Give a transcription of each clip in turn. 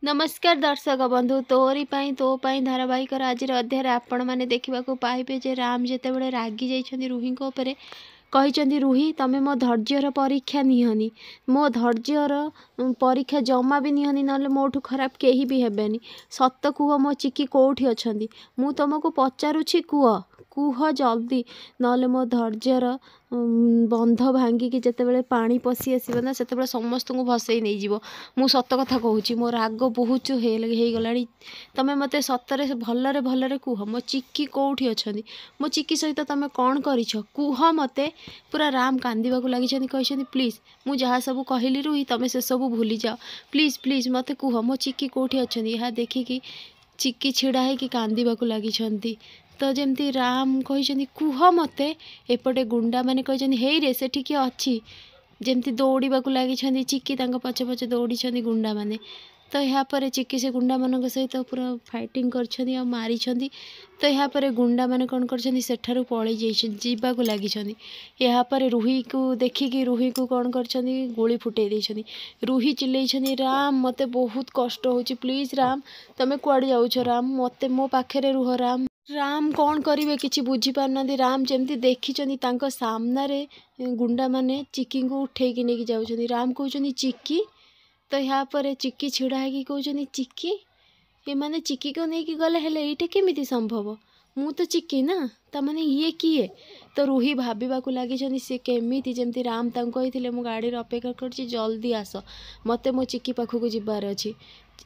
नमस्कार दर्शक बंधु तोरी तो धारावाहिक आज अध्याय आपण मैंने देखा पाइबे जे राम जितेबाला रागी जाइछन्ति रुही उपरे कही रुही तमें मो धैर्यर परीक्षा निहनी मो धैर्यर परीक्षा जमा भी निहनी ना मोठू खराब कहीं भी हेबेनी सत कुह मो चिकी कौटी अच्छा मु तुमको पचारुछि कुह जल्दी नले मो धैर्यर बंध भांगिकी जितेबाला पानी पशि आसो ना से समस्त को भसई नहीं जीव मु सत कथा कहूँ मो राग बहुत हो गला तमें मत सतरे भलरे भलरे कुह मो चिकी कौटी अच्छा मो चिकी सहित तुम कौन कर कुह मते पूरा राम कांदा लगी कहते प्लीज मु जहाँ सब कहली रुही तुम से सब भूली जाओ प्लीज प्लीज मत कुह मो चिकी कौटी अच्छा यह देखिकी चिकी छिड़ा है कांदा लगी तो जमती राम कही कुह मते एपटे गुंडा माने कही हे रे से किए अच्छी जमती दौड़ा लगी चिकी पछे पछे दौड़ी गुंडा माने तो यापर चिकी से गुंडा मान सहित पूरा फाइटिंग कर मारी तो यापर गुंडा माने कौन कर पलि जावाक लगी यापर रुही को देखिकी रुही को कौन कर गोली फुटे देछनी रुही चिल्लई राम मते बहुत कष्ट हो प्लीज राम तमें कुआड़े जाऊछ राम मते मो पाखे रुह राम राम कौन करेंगे किसी बुझी पारना राम जमती देखी सामने गुंडा माने चिकी को उठेकी नहीं जाऊँ राम कहते चिकी तो यापर चिकी छिड़ा है कहते चिकी ये माने चिकी को लेकिन गले हेले ये केमी संभव मु तो चिकी ना तमाने ये किए तो रुही भाविबा लगी सी केमी जमती राम कही मु गाड़ी अपेक्षा कर जल्दी आस मते मो चिकी पाखक जबार अच्छी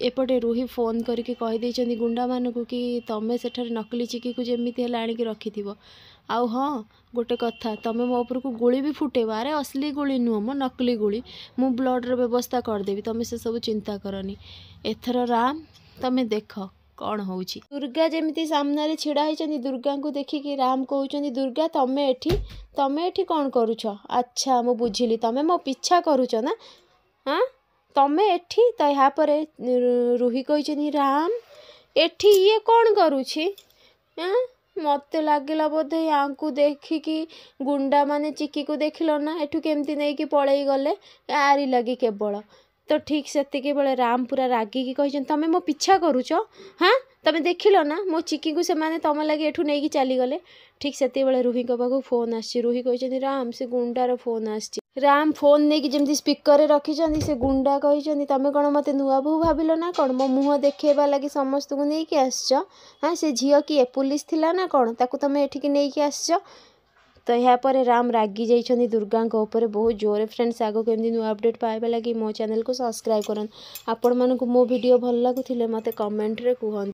एपटे रुही फोन करके कहीदे गुंडा मान को कि तमें सेठारे नकली चिकी को जमी आणिक रखि आउ हाँ गोटे कथा तमें मो उपर को गोली भी फुटेब अरे असली गोली नुह मो नकली गोली मु ब्लडर व्यवस्था करदेवी तमें से सब चिंता करनी एथर राम तमें देख कौन हो दुर्गा जमी सामने छिड़ा होती दुर्गा को देखिकी राम कहते दुर्गा तमें एठी कौन करुछ अच्छा मु बुझिली तमें मो पीछा करुछ ना हाँ तमें एठी तो यापर रुही कही राम एठी ये कौन करुछि मत लगला बोधे या देखिकी गुंडा माने चिकी को देखिल ना एठू केमती नहीं कि पलई गले आरी लगी केवल तो ठीक से बेले राम पूरा रागिकी कही तमें मो पीछा करुच हाँ तमें देखिल ना मो चिकी को से तुम लगे एठू नहीं चलीगले ठीक से बेले रुही पाक फोन आसी रुही कही राम से गुंडार फोन आसी राम फोन नहीं कि जमी स्पीकर रखी से गुंडा कही तमें कौन मत नुआ बोह भाविल ना कौन मो मुँह देखा लगी समस्त को लेकिन आसछ हाँ से झील किए पुलिस थिला ना कौन ताकू तुम एठिकी नहीं आसछ तो यापर राम रागी जाइछन्ति दुर्गा उपर बहुत जोरे फ्रेंड्स आगो केमती नुआ अपडेट पाइबा लगी मो चैनल को सब्सक्राइब करन आपण मानकु मो वीडियो भल लागुथिले मते कमेंट रे कहन।